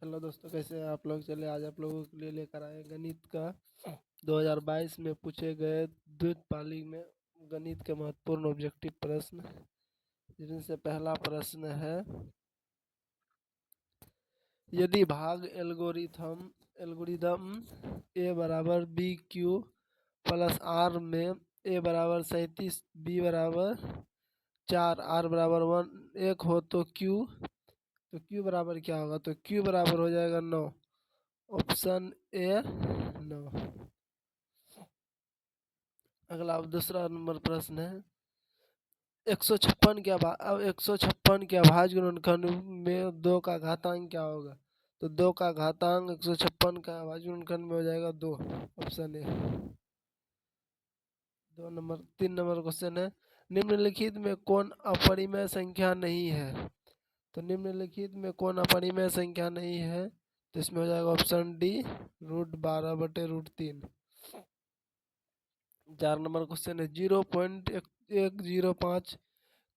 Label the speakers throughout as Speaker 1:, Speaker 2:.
Speaker 1: Hello दोस्तों, कैसे हैं आप लोग। चले आज आप लोगों के लिए लेकर आए गणित का 2022 में पूछे गए द्वित पाली में गणित के महत्वपूर्ण ऑब्जेक्टिव प्रश्न, जिनसे पहला प्रश्न है, यदि भाग एल्गोरिदम ए बराबर बी क्यू प्लस आर में ए बराबर 37, बी बराबर 4, आर बराबर 1 हो तो क्यू बराबर क्या होगा। तो क्यू बराबर हो जाएगा 9। Option A 9। अगला दूसरा नंबर प्रश्न है, 156 के अभाज्य गुणनखंड में 2 का घातांक क्या होगा। तो 2 का घातांक 156 का अभाज्य गुणनखंड में हो जाएगा 2। Option A 2 number. 3 number question है, निम्नलिखित में कौन अपरिमेय संख्या नहीं है। तो निम्नलिखित में कौन अपरिमेय संख्या नहीं है, तो इसमें हो जाएगा ऑप्शन डी √12/√3। 4 नंबर क्वेश्चन है, 0.105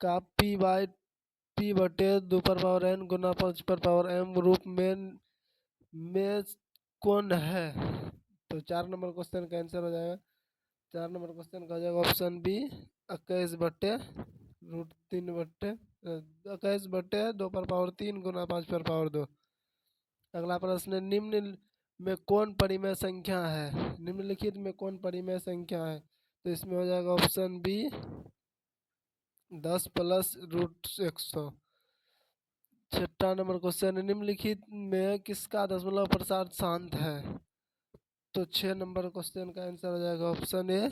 Speaker 1: का p/2 गुना 5 रूप में कौन है। तो 4 नंबर क्वेश्चन का आंसर हो जाएगा, 4 नंबर क्वेश्चन का हो जाएगा ऑप्शन बी 21/2 गुना 5/2। अगला प्रश्न है, निम्न में कौन परिमेय संख्या है। निम्नलिखित में कौन परिमेय संख्या है। तो इसमें हो जाएगा ऑप्शन बी 10 + √100। 6 नंबर क्वेश्चन है, निम्नलिखित में किसका दशमलव प्रसार शांत है। तो 6 नंबर क्वेश्चन का आंसर हो जाएगा ऑप्शन ए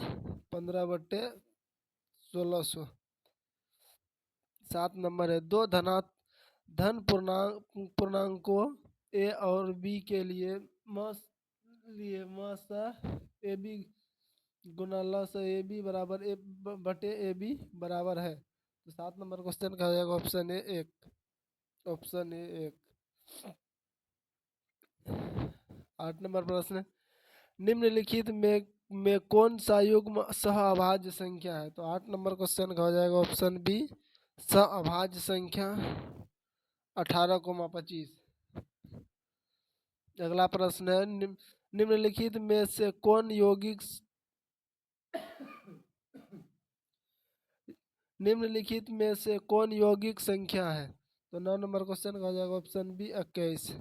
Speaker 1: 15/1600। 7 नंबर है, दो धन पूर्णांकों ए और बी के लिए ए बी गुना लस ए बी बराबर ए बी बराबर है। तो 7 नंबर क्वेश्चन का हो जाएगा option A 1। Option A 1। 8 number प्रश्न, निम्नलिखित में कौन सा युग्म सहअभाज्य संख्या है। तो 8 नंबर क्वेश्चन का हो जाएगा ऑप्शन बी सहअभाज्य संख्या 18,25। अगला प्रश्न है, निम्नलिखित में से कौन यौगिक निम्नलिखित में से कौन यौगिक संख्या है। तो 9 नंबर क्वेश्चन का हो जाएगा ऑप्शन बी 21।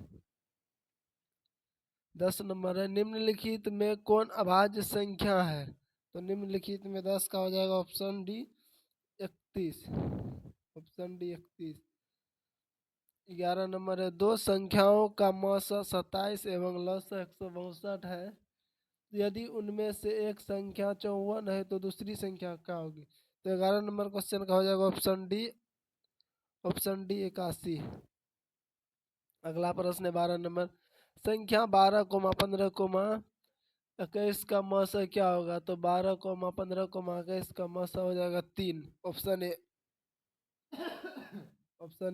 Speaker 1: 10 नंबर है, निम्नलिखित में कौन अभाज्य संख्या है। तो निम्नलिखित में 10 का हो जाएगा option D 31। Option D 31। 11 number है, दो संख्याओं का मस 27 एवं लस 162 है। यदि उनमें से एक संख्या 54 है तो दूसरी संख्या क्या होगी। तो 11 नंबर क्वेश्चन का हो जाएगा ऑप्शन डी 81। अगला प्रश्न है 12 नंबर, संख्या 12,15,21 का मस क्या होगा। तो 12,15,21 का मस हो जाएगा 3। Option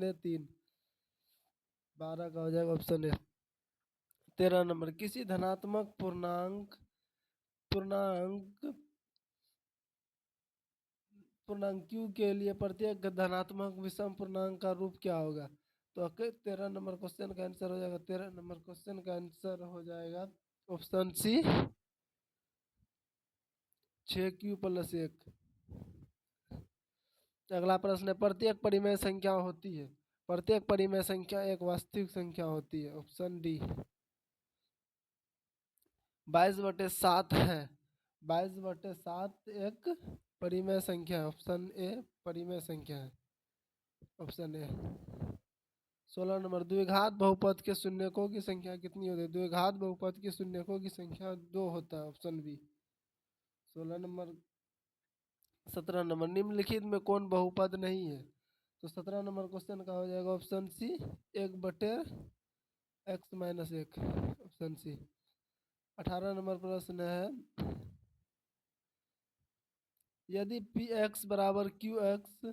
Speaker 1: A 3। 12 का हो जाएगा ऑप्शन ए। 13 नंबर, किसी धनात्मक पूर्णांक q के लिए प्रत्येक धनात्मक विषम पूर्णांक का रूप क्या होगा। तो 13 नंबर क्वेश्चन का आंसर हो जाएगा 13 नंबर क्वेश्चन का आंसर हो जाएगा ऑप्शन सी 6q+1। अगला प्रश्न है, प्रत्येक परिमेय संख्या होती है। प्रत्येक परिमेय संख्या एक वास्तविक संख्या होती है। ऑप्शन डी 22/7 है। 22/7 एक परिमेय संख्या है। ऑप्शन ए परिमेय संख्या है। Option A. 16 नंबर, द्विघात बहुपद के शून्यकों की संख्या कितनी होती है। द्विघात बहुपद के शून्यकों की संख्या 2 होता है। Option B 16 number. 17 नंबर, निम्नलिखित में कौन बहुपद नहीं है। तो 17 नंबर क्वेश्चन का हो जाएगा option C 1/x-1। Option C. 18 number प्रश्न है, यदि पी एक्स बराबर q x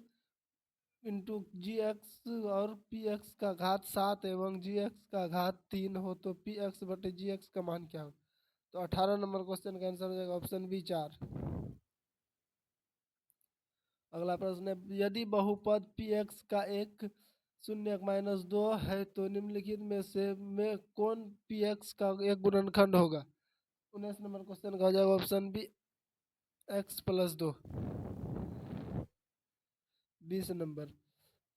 Speaker 1: into g x और पी एक्स का घात 7 एवं जी एक्स का घात 3 हो तो पी एक्स बटे जी एक्स का मान क्या हो। तो 18 नंबर क्वेश्चन का आंसर हो जाएगा ऑप्शन बी 4। अगला प्रश्न है, यदि बहुपद पी एक्स का एक शून्य माइनस 2 है तो निम्नलिखित में से में कौन पी एक्स का एक गुणनखंड होगा। 19 नंबर क्वेश्चन का हो जाएगा option B x plus 2। 20 number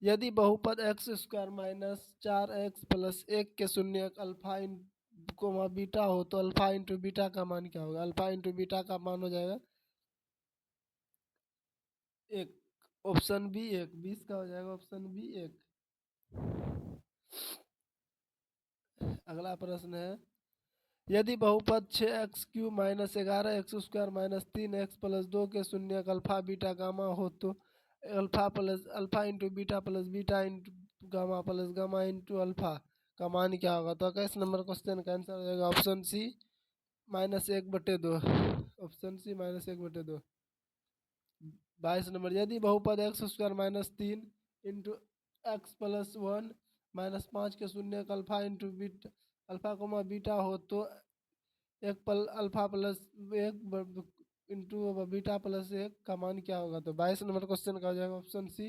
Speaker 1: यदि बहुपद x square minus 4x plus 1 के शून्य अल्फा इन कोमा बीटा हो तो अल्फा इंटू बीटा का मान क्या होगा। अल्फा इंटू बीटा का मान हो जाएगा एक। ऑप्शन बी एक। 20 का हो जाएगा ऑप्शन बी एक। अगला प्रश्न है यदि बहुपद 6x³ minus 11x² minus 3x plus 2 के शून्य अल्फा बीटा गामा हो तो alpha into beta plus beta into gamma plus gamma into alpha का मान क्या होगा। तो 21 नंबर क्वेश्चन का आंसर हो जाएगा option C -1/2। Option C -1/2। 22 number यदि बहुपद x² minus 3 into x plus 1 minus 5 के शून्य alpha into beta alpha comma beta हो तो एक पल alpha plus 1 into beta plus 1 का मान क्या होगा। तो 22 नंबर क्वेश्चन का हो जाएगा ऑप्शन सी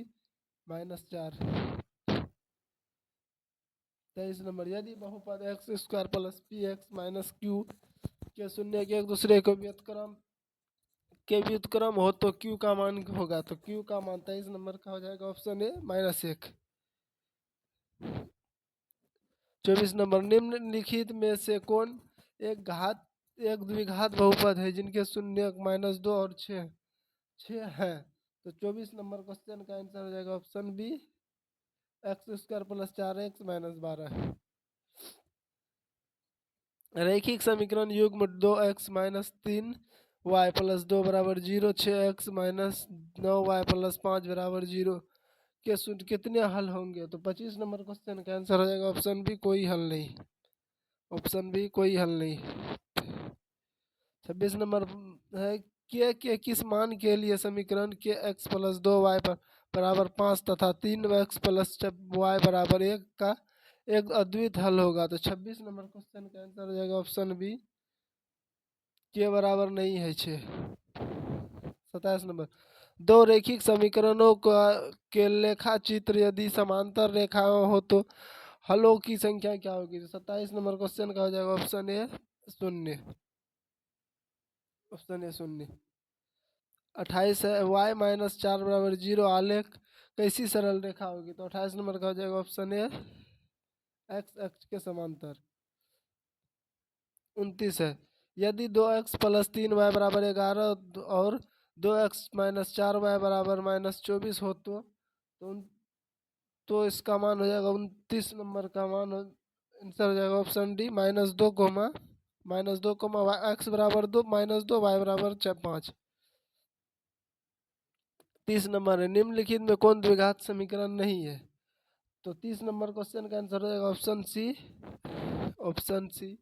Speaker 1: -4। 23 नंबर यदि बहुपद x² plus P x minus Q के शून्य के एक दूसरे के व्युत्क्रम हो तो क्यू का मान होगा। तो क्यू का मान 23 नंबर का हो जाएगा ऑप्शन ए -1। 24 नंबर निम्नलिखित में से कौन एक द्विघात बहुपद है जिनके शून्य -2 और 6 है। तो 24 नंबर क्वेश्चन का आंसर हो जाएगा option B x² plus 4x minus 12। रैखिक समीकरण युग्म 2x माइनस 3y प्लस 2 बराबर 0 6x माइनस 9y प्लस 5 बराबर 0 के शून्य कितने हल होंगे। तो 25 नंबर क्वेश्चन का आंसर हो जाएगा ऑप्शन बी कोई हल नहीं। ऑप्शन बी कोई हल नहीं। 26 नंबर है के किस मान के लिए समीकरण के x प्लस 2y पर बराबर 5 तथा 3x प्लस y बराबर 1 का एक अद्वित हल होगा। तो 26 नंबर क्वेश्चन का आंसर हो जाएगा ऑप्शन बी के बराबर नहीं है 6। 27 नंबर दो रैखिक समीकरणों का के लेखा चित्र यदि समांतर रेखा हो तो हलों की संख्या क्या होगी। 27 नंबर क्वेश्चन का हो जाएगा ऑप्शन ए 0। Option A 0। 28 है y माइनस 4 बराबर 0 आलेख कैसी सरल रेखा होगी। तो 28 नंबर का हो जाएगा ऑप्शन ए एक्स अक्ष के समांतर। 29 है यदि 2x प्लस 3y बराबर 11 और 2x माइनस 4y बराबर -24 हो तो इसका मान हो जाएगा 29 नंबर का मान आंसर हो जाएगा ऑप्शन डी -2 एक्स बराबर 2 -2 y बराबर 5। 30 नंबर है निम्नलिखित में कौन द्विघात समीकरण नहीं है। तो 30 नंबर क्वेश्चन का आंसर हो जाएगा option C. Option C.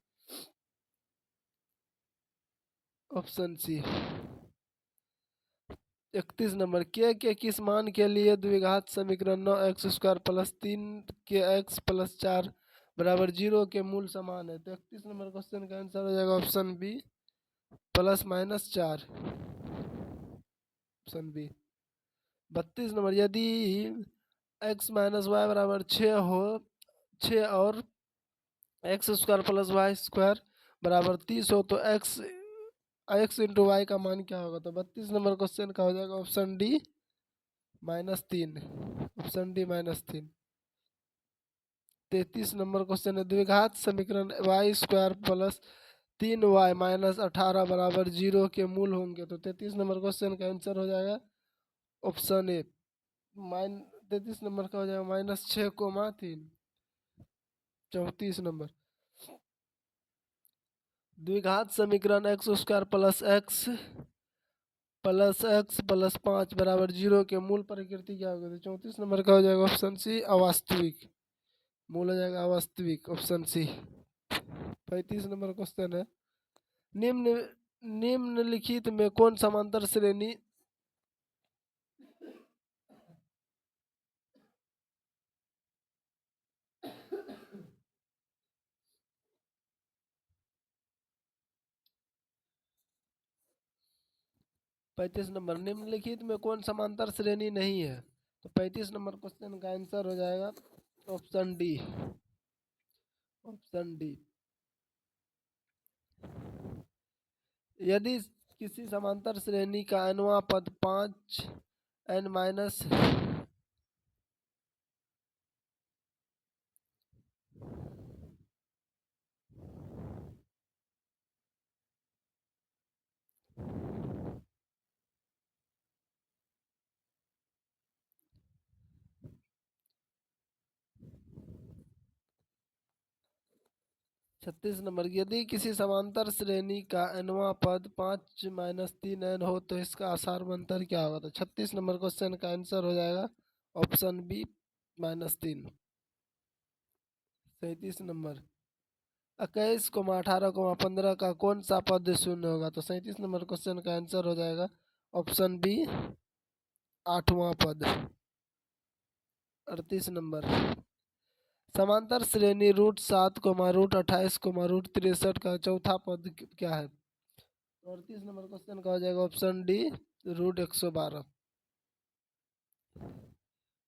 Speaker 1: Option C. 31 number के किस मान के लिए द्विघात समीकरण 9x² प्लस 3 के x प्लस 4 बराबर 0 के मूल समान है। तो 31 नंबर क्वेश्चन का आंसर हो जाएगा option B +-4। Option B. 32 number यदि x माइनस वाई बराबर 6 हो 6 और x² प्लस y² बराबर 30 हो तो x इंटू वाई का मान क्या होगा। तो 32 नंबर क्वेश्चन का हो जाएगा option D -3। Option D -3। 33 number question है द्विघात समीकरण y² प्लस 3y माइनस 18 बराबर 0 के मूल होंगे। तो 33 नंबर क्वेश्चन का आंसर हो जाएगा ऑप्शन ए 33 नंबर का हो जाएगा -6,3। 34 नंबर द्विघात समीकरण x² प्लस x प्लस 5 बराबर 0 के मूल प्रकृति क्या होगी। तो 34 नंबर का हो जाएगा ऑप्शन सी अवास्तविक। मूल हो जाएगा अवास्तविक। Option C. 35 नंबर क्वेश्चन है निम्न निम्नलिखित में कौन समांतर श्रेणी 35 नंबर निम्नलिखित में कौन समांतर श्रेणी नहीं है। तो 35 नंबर क्वेश्चन का आंसर हो जाएगा ऑप्शन डी। Option D. यदि किसी समांतर श्रेणी का nवां पद 5n माइनस 36 नंबर, यदि किसी समांतर श्रेणी का nवां पद 5 - 3n हो तो इसका आसार क्या होगा? तो 36 नंबर क्वेश्चन का आंसर हो जाएगा ऑप्शन बी -3। 37 नंबर, 21, 18, 15 का कौन सा पद शून्य होगा? तो 37 नंबर क्वेश्चन का आंसर हो जाएगा ऑप्शन बी 8वां पद। 38 नंबर, समांतर श्रेणी √7, √28, √63 का चौथा पद क्या है? तो 38 नंबर क्वेश्चन का हो जाएगा ऑप्शन डी √112।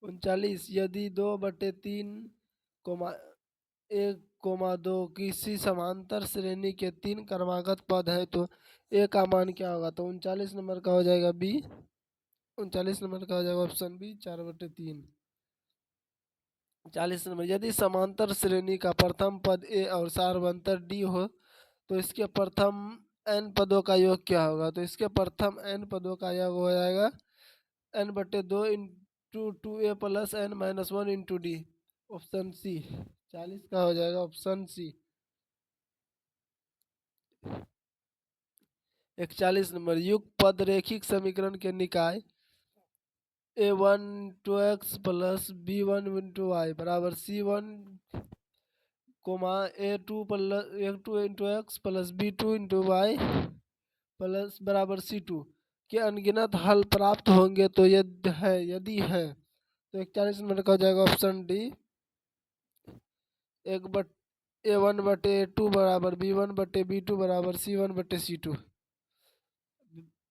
Speaker 1: 39, यदि 2/3, 1, 2 किसी समांतर श्रेणी के 3 क्रमागत पद है तो ए का मान क्या होगा? तो 39 नंबर का हो जाएगा बी। 39 नंबर का हो जाएगा ऑप्शन बी 4/3। 40 नंबर, यदि समांतर श्रेणी का प्रथम पद ए और सारवंतर डी हो तो इसके प्रथम n पदों का योग क्या होगा? तो इसके प्रथम n पदों का योग हो जाएगा n/2 into 2a plus n-1 into d. Option C. 40 का हो जाएगा ऑप्शन सी। 41 नंबर, युग पद रेखिक समीकरण के निकाय a1 into x plus b1 into y बराबर c1 a2 into x plus b2 into y plus बराबर c2 के अनगिनत हल प्राप्त होंगे तो यदि है तो 41 नंबर का हो जाएगा ऑप्शन डी 1/a1/a2 बराबर b1/b2 बराबर c1/c2।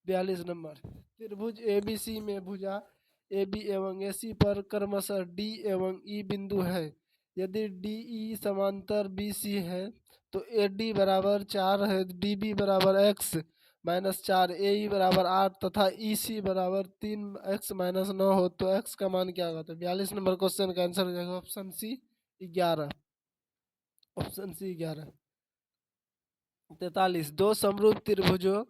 Speaker 1: 42 नंबर, त्रिभुज ABC में भुजा AB एवं AC पर क्रमशः D एवं E बिंदु है। यदि DE समांतर BC है तो AD बराबर 4 है, DB बराबर x -4, AE बराबर 8 तथा EC बराबर 3x - 9 हो तो x का मान क्या होगा? तो 42 नंबर क्वेश्चन का आंसर हो जाएगा ऑप्शन सी 11। Option C 11। 43, दो समरूप त्रिभुजों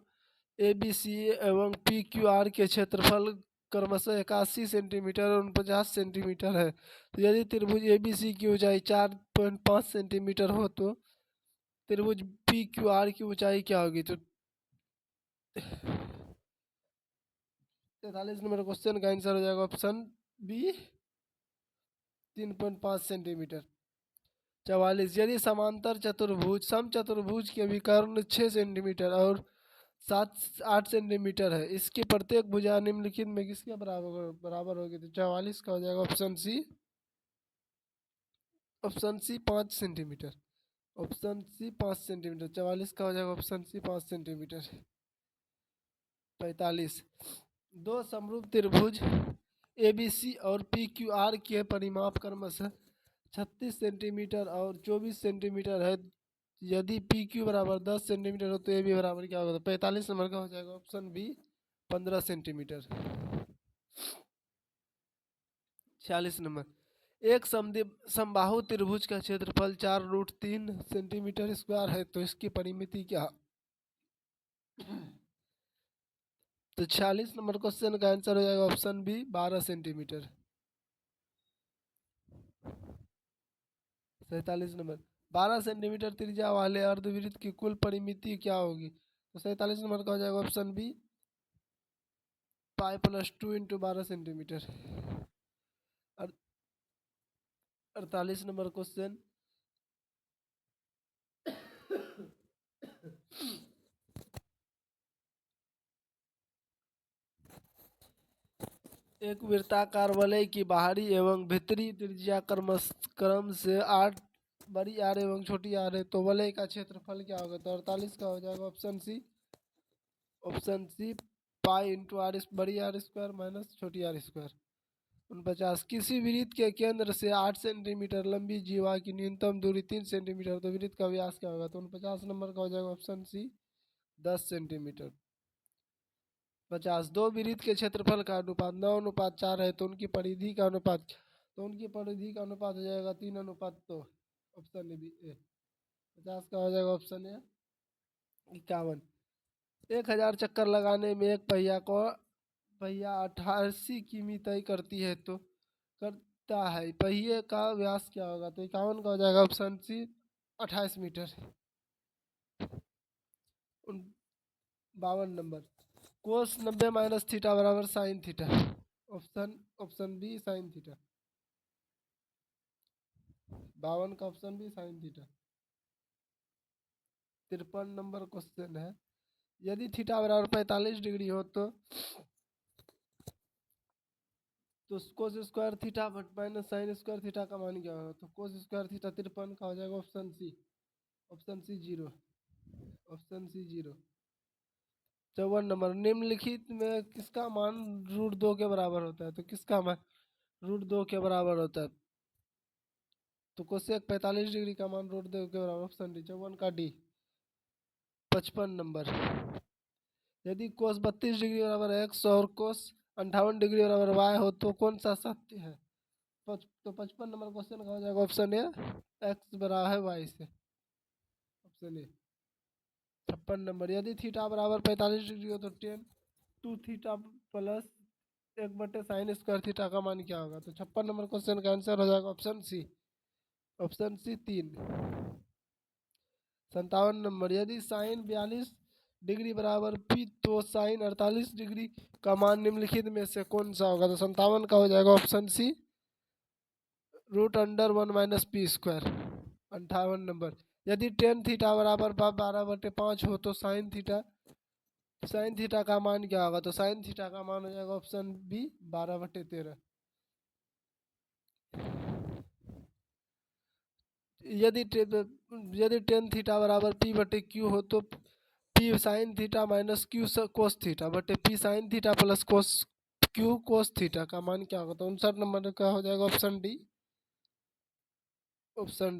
Speaker 1: ABC एवं PQR के क्षेत्रफल क्रमशः 81 सेंटीमीटर और 49 सेंटीमीटर है। तो यदि त्रिभुज ABC की ऊंचाई 4.5 सेंटीमीटर हो तो त्रिभुज PQR की ऊंचाई क्या होगी? तो 43 नंबर क्वेश्चन का आंसर हो जाएगा ऑप्शन बी 3.5 सेंटीमीटर। 44, यदि समांतर चतुर्भुज समचतुर्भुज के विकर्ण 6 सेंटीमीटर और 8 सेंटीमीटर है, इसकी प्रत्येक भुजा निम्नलिखित में किसके बराबर होगी? तो 44 का हो जाएगा option C. Option C 5 centimetre. Option C 5 centimetre. 44 का हो जाएगा ऑप्शन सी 5 सेंटीमीटर। 45, दो समरूप त्रिभुज ABC और PQR के परिमाप क्रमशः 36 सेंटीमीटर और 24 सेंटीमीटर है। यदि PQ बराबर 10 सेंटीमीटर हो तो AB बराबर क्या होगा? तो 45 नंबर का हो जाएगा ऑप्शन बी 15 सेंटीमीटर। 46 नंबर, एक समबाहु त्रिभुज का क्षेत्रफल 4√3 सेंटीमीटर स्क्वायर है तो इसकी परिमिति क्या? तो 46 नंबर क्वेश्चन का आंसर हो जाएगा option B 12 centimetre. 47 number, 12 centimetre त्रिज्या वाले अर्धवृत्त की कुल परिमिति क्या होगी? तो 47 नंबर का हो जाएगा option B π+2 into 12 centimetre. 48 number question, एक वृत्ताकार वलय की बाहरी एवं भीतरी त्रिज्या क्रम से 8 बड़ी आर एवं छोटी आर है तो वलय का क्षेत्रफल क्या होगा? तो 48 का हो जाएगा option C. Option C π into R बड़ी आर स्क्वायर माइनस छोटी आर स्क्वायर। 49 किसी वृत्त के केंद्र से 8 सेंटीमीटर लंबी जीवा की न्यूनतम दूरी 3 सेंटीमीटर, तो वृत्त का व्यास क्या होगा? तो 49 नंबर का हो जाएगा ऑप्शन सी 10 सेंटीमीटर। 50 दो वृत्त के क्षेत्रफल का अनुपात 9:4 है, तो उनकी परिधि का अनुपात, तो उनकी परिधि का अनुपात हो जाएगा 3:2। ऑप्शन ए 50 का हो जाएगा ऑप्शन ए 51। 1000 चक्कर लगाने में एक पहिया 88 किमी तय करती है, तो करता है, पहिए का व्यास क्या होगा? तो 51 का हो जाएगा option C 28 metre. 52 number cos 90 minus theta बराबर sine theta. Option B sine theta. 52 का option B sine theta. 53 number question है, यदि थीटा बराबर 45 डिग्री हो तो cos square theta minus sine square theta का मान क्या होगा? तो कोस स्क्वायर थीटा 53 का हो जाएगा option C 0। Option C 0। 54 number निम्नलिखित में किसका मान √2 के बराबर होता है? तो किसका मान √2 के बराबर होता है? तो कोसेक 45 डिग्री का मान √2 के बराबर, ऑप्शन डी 54 का डी। 55 नंबर यदि कोस 32 डिग्री बराबर एक्स और कोस 58 डिग्री बराबर वाई हो तो कौन सा सत्य है? तो 55 नंबर क्वेश्चन का हो जाएगा ऑप्शन ए एक्स बराबर है वाई से। Option A. 56 नंबर यदि थीटा बराबर 45 डिग्री हो तो ten 2 theta plus 1/sin square theta का मान क्या होगा? तो 56 नंबर क्वेश्चन का आंसर हो जाएगा ऑप्शन सी 3। 57 नंबर यदि साइन 42 डिग्री बराबर पी तो साइन 48 डिग्री का मान निम्नलिखित में से कौन सा होगा? तो 57 का हो जाएगा option C √1 minus p square. 58 number यदि टेन थीटा बराबर 12/5 हो तो साइन थीटा का मान क्या होगा? तो साइन थीटा का मान हो जाएगा ऑप्शन बी 12/13। यदि टेन थीटा बराबर p/q हो तो P sine theta minus Q cos theta बटे P sine theta plus Q cos theta का मान क्या होगा? तो 59 नंबर का हो जाएगा option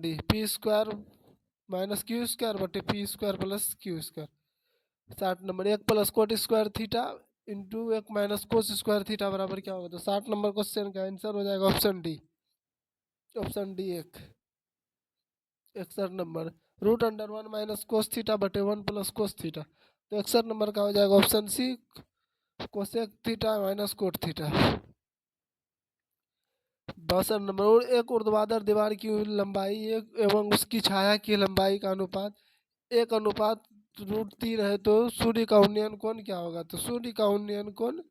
Speaker 1: D P square minus Q square बटे P square plus Q square. 60 number 1 plus cot square theta into 1 minus cos square theta बराबर क्या होगा? तो 60 नंबर क्वेश्चन का आंसर हो जाएगा ऑप्शन डी 1। 61 नंबर √1 माइनस कोस थीटा बटे 1 प्लस कोस थीटा, तो 61 नंबर का हो जाएगा option C cosec theta minus cot theta. 62 number और एक ऊर्ध्वाधर दीवार की लंबाई एक एवं उसकी छाया की लंबाई का अनुपात 1:√3 है, तो सूर्य का उन्नयन कोण क्या होगा? तो सूर्य का उन्नयन कोण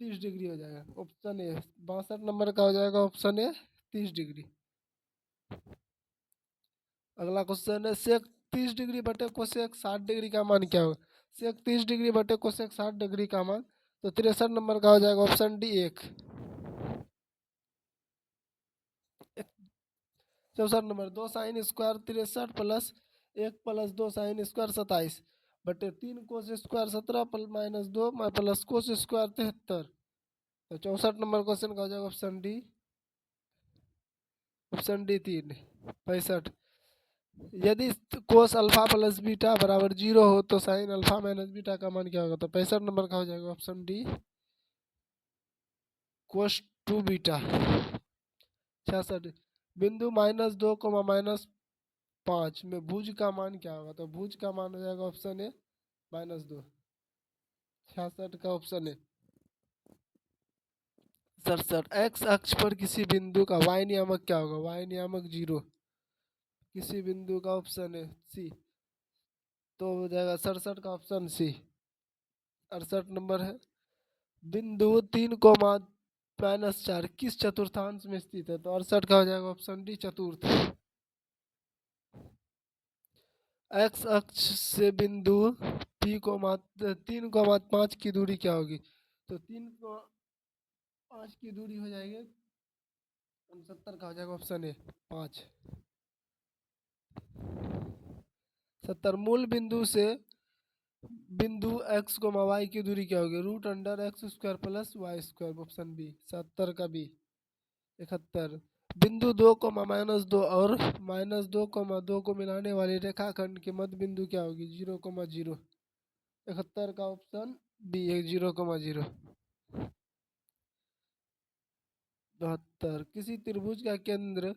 Speaker 1: 30 डिग्री हो जाएगा। ऑप्शन ए 62 नंबर का हो जाएगा ऑप्शन ए 30 डिग्री। अगला क्वेश्चन है सेक 30 डिग्री बटे कोसेक 60 डिग्री का मान क्या होगा? सेक 30 डिग्री बटे कोसेक 60 डिग्री का मान, तो 63 नंबर का हो जाएगा option D 1। 64 number 2 sine square 63 plus 1 plus 2 sine square 27 बटे 3 cos square 17 minus 2 plus cos square 73, तो 64 नंबर क्वेश्चन का हो जाएगा ऑप्शन डी 3। 65 यदि कोस अल्फा प्लस बीटा बराबर 0 हो तो साइन अल्फा माइनस बीटा का मान क्या होगा? तो 65 नंबर का हो जाएगा ऑप्शन डी कोस 2 बीटा। 66 बिंदु -2, -5 में भुज का मान क्या होगा? तो भुज का मान हो जाएगा ऑप्शन ए -2। 66 का ऑप्शन है। 67 एक्स अक्ष पर किसी बिंदु का वाई नियामक क्या होगा? वाई नियामक 0 किसी बिंदु का, ऑप्शन है सी, तो हो जाएगा 67 का ऑप्शन सी। 68 नंबर है बिंदु 3, -4 किस चतुर्थांश में स्थित है? तो 68 का हो जाएगा ऑप्शन डी चतुर्थ। एक्स अक्ष से बिंदु पी को 3, 5 की दूरी क्या होगी? तो 3, 5 की दूरी हो जाएगी 69 का हो जाएगा ऑप्शन ए 5। 70 मूल बिंदु से बिंदु x कोमा वाई की दूरी क्या होगी? Root under x square plus y square, option B 70 का बी। 71, बिंदु 2, और -2, को मिलाने वाली रेखाखंड के मध्य बिंदु क्या होगी? 0, 0। 71 का ऑप्शन बी है 0, 0। 72, किसी त्रिभुज का केंद्र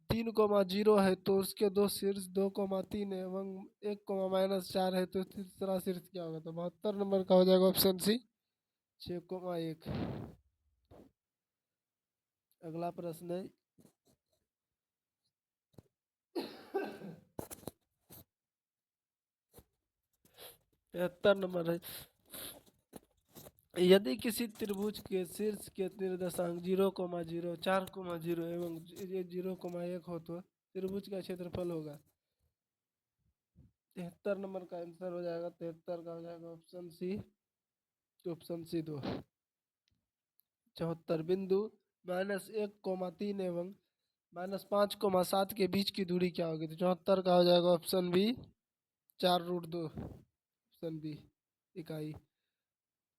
Speaker 1: 3, 0 है तो उसके दो शीर्ष 2, 3 एवं 1, -4 है तो तीसरा शीर्ष क्या होगा? तो 72 नंबर का हो जाएगा ऑप्शन सी 6, 1। अगला प्रश्न है 73 नंबर है। यदि किसी त्रिभुज के शीर्ष के निर्देशांक 0, 0, 4, 0 एवं 0, 1 हो तो त्रिभुज का क्षेत्रफल होगा। 73 नंबर का आंसर हो जाएगा, 73 का हो जाएगा ऑप्शन सी 2। 74, बिंदु -1, 3 एवं -5, 7 के बीच की दूरी क्या होगी? तो 74 का हो जाएगा ऑप्शन बी 4√2, ऑप्शन बी इकाई।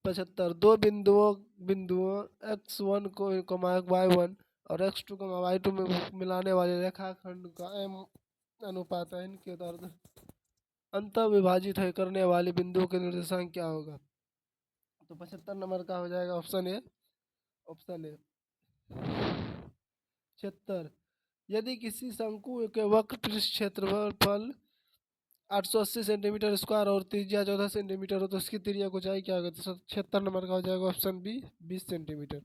Speaker 1: 75, दो बिंदुओं x1 को y1 और x2 y2 में मिलाने वाले रेखाखंड का m अनुपात n के द्वारा अंत विभाजित है करने वाले बिंदुओं के निर्देशांक क्या होगा? तो 75 नंबर का हो जाएगा ऑप्शन ए, ऑप्शन ए। 76, यदि किसी शंकु के वक्र पृष्ठ क्षेत्रफल 880 सेंटीमीटर स्क्वायर और त्रिज्या 14 सेंटीमीटर हो तो उसकी त्रिज्या ऊंचाई क्या होगी? तो 76 नंबर का हो जाएगा ऑप्शन बी 20 सेंटीमीटर।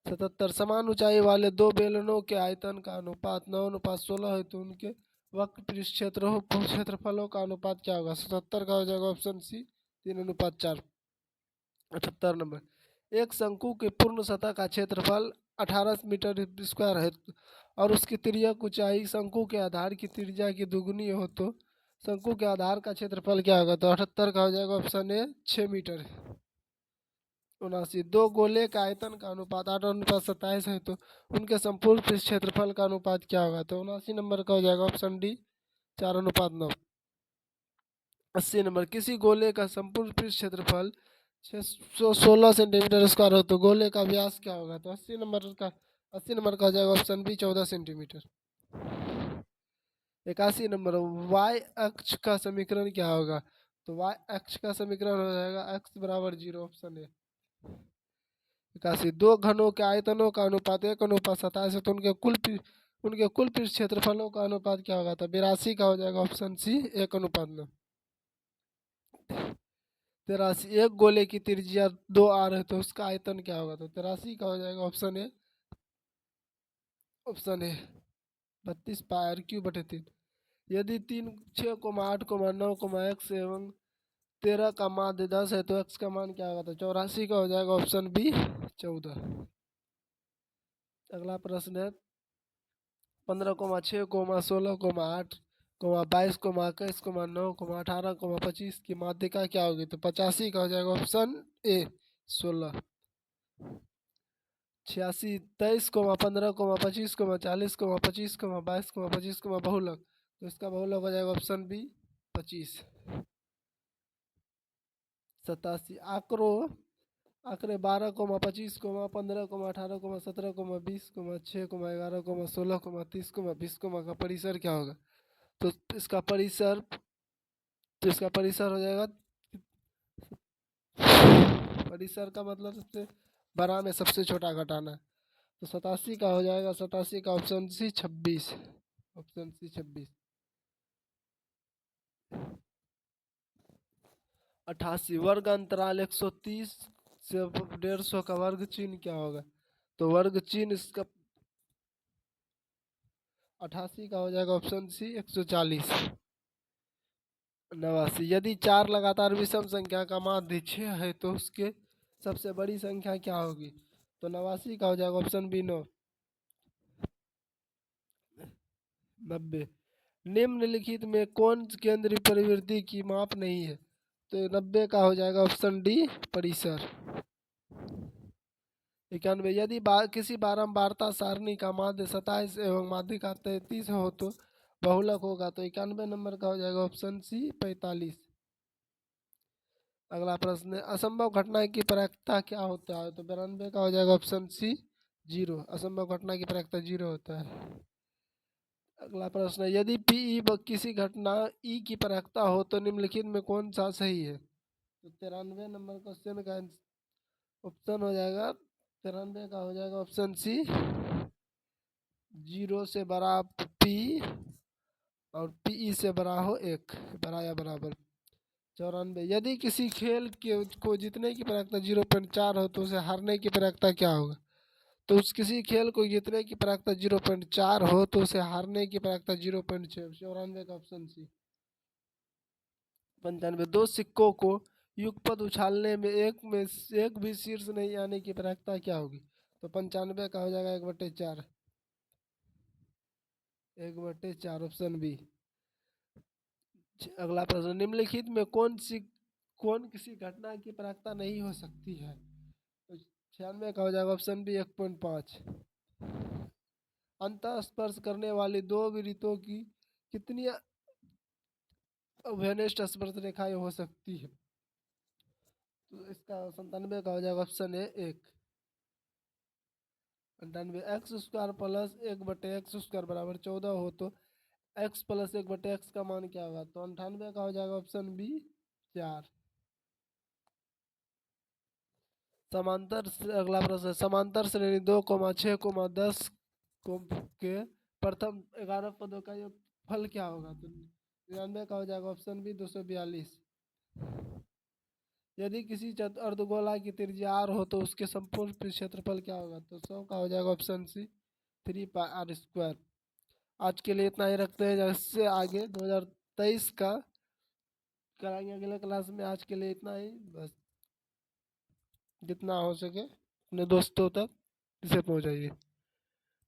Speaker 1: 77, समान ऊंचाई वाले दो बेलनों के आयतन का अनुपात 9:16 है तो उनके वक्र पृष्ठ क्षेत्रफलों का अनुपात क्या होगा? 77 का हो जाएगा ऑप्शन सी 3:4। 78 नंबर, एक शंकु के पूर्ण सतह का क्षेत्रफल 18 मीटर स्क्वायर है और उसकी तिर्यक ऊंचाई शंकु के आधार की त्रिज्या की दुगुनी हो तो शंकु के आधार का क्षेत्रफल क्या होगा? तो 78 का हो जाएगा ऑप्शन ए 6 मीटर। 79, दो गोले का आयतन का अनुपात 8:27 है तो उनके संपूर्ण पृष्ठ क्षेत्रफल का अनुपात क्या होगा? तो 79 नंबर का हो जाएगा ऑप्शन डी 4:9। 80 नंबर, किसी गोले का संपूर्ण पृष्ठ क्षेत्रफल 616 सेंटीमीटर स्क्वायर हो तो गोले का व्यास क्या होगा? तो 80 नंबर का हो जाएगा option B 14 centimetre. 81 number, y अक्ष का समीकरण क्या होगा? तो वाई अक्ष का समीकरण हो जाएगा x बराबर 0, ऑप्शन ए। 81, दो घनों के आयतनों का अनुपात 1:27 है तो उनके कुल पृष्ठ क्षेत्रफलों का अनुपात क्या होगा? तो 82 का हो जाएगा ऑप्शन सी 1:9। 83, एक गोले की त्रिज्या 2r है तो उसका आयतन क्या होगा? तो 83 का हो जाएगा option A, option A 32 pi r³/3। यदि 3, 6, 8, 9, x एवं 13 का माध्य 10 है तो x का मान क्या होगा? तो 84 का हो जाएगा ऑप्शन बी 14। अगला प्रश्न है 15, 6, 16, 8, 22, 21, 9, 18, 25 की माध्यिका क्या होगी? तो 85 का हो जाएगा ऑप्शन ए 16। 86, 23, 15, 25, 40, 25, 22, 25 बहुलक, तो इसका बहुलक हो जाएगा ऑप्शन बी 25। 87, आंकड़े 12, 25, 15, 18, 17, 20, 6, 11, 16, 30, 20 का परिसर क्या होगा? तो इसका परिसर हो जाएगा, परिसर का मतलब सबसे बड़ा में सबसे छोटा घटाना, तो 87 का हो जाएगा, 87 का ऑप्शन सी 26, ऑप्शन सी 26। 88, वर्ग अंतराल 130 से 150 का वर्ग चिन्ह क्या होगा? तो वर्ग चिन्ह इसका 88 का हो जाएगा ऑप्शन सी 140। 89, यदि 4 लगातार विषम संख्या का माध्य 6 है तो उसके सबसे बड़ी संख्या क्या होगी? तो 89 का हो जाएगा ऑप्शन बी 9। 90, निम्नलिखित में कौन केंद्रीय प्रवृत्ति की माप नहीं है? तो 90 का हो जाएगा ऑप्शन डी परिसर। 91, यदि किसी बारंबारता सारणी का माध्य 27 एवं माध्यिका 33 हो तो बहुलक होगा? तो 91 नंबर का हो जाएगा ऑप्शन सी 45। अगला प्रश्न है, असंभव घटना की प्रायिकता क्या होता है? तो 92 का हो जाएगा ऑप्शन सी, 0। असंभव घटना की प्रायिकता 0 होता है। अगला प्रश्न है, यदि पी किसी घटना ई की प्रायिकता हो तो निम्नलिखित में कौन सा सही है? तो 93 नंबर क्वेश्चन का ऑप्शन हो जाएगा, 93 का हो जाएगा ऑप्शन सी, 0 से बड़ा पी और पी से बड़ा हो 1, बड़ा या बराबर। 94, यदि किसी खेल के को जीतने की प्रायिकता 0.4 हो तो उसे हारने की प्रायिकता क्या होगा? तो उस किसी खेल को जीतने की प्रायिकता 0.4 हो तो उसे हारने की प्रायिकता 0.6। 94 का ऑप्शन सी। 95, दो सिक्कों को युगपत उछालने में एक भी शीर्ष नहीं आने की प्रायिकता क्या होगी? तो 95 का हो जाएगा 1/4। 1/4 ऑप्शन बी। अगला प्रश्न, निम्नलिखित में कौन किसी घटना की प्रायिकता नहीं हो सकती है? तो 96 का हो जाएगा ऑप्शन बी, 1.5। अंतः स्पर्श करने वाली दो वृत्तों की कितनी अभ्यनिष्ठ स्पर्श रेखाएं हो सकती है? तो इसका 97 का हो जाएगा option A, 1। 98, x square plus 1/x² बराबर 14 हो तो एक्स प्लस 1/x का मान क्या होगा? तो 98 का हो जाएगा ऑप्शन बी, 4। अगला प्रश्न है, समांतर श्रेणी 2,6,10 के प्रथम 11 पदों का योग फल क्या होगा? तो 99 का हो जाएगा ऑप्शन बी, 242। यदि किसी अर्धगोला की त्रिज्या r हो तो उसके संपूर्ण क्षेत्रफल क्या होगा? तो 100 का हो जाएगा ऑप्शन सी, 3πr²। आज के लिए इतना ही रखते हैं, जैसे आगे 2023 का कराएंगे अगले क्लास में। आज के लिए इतना ही बस, जितना हो सके अपने दोस्तों तक इसे पहुंचाइए।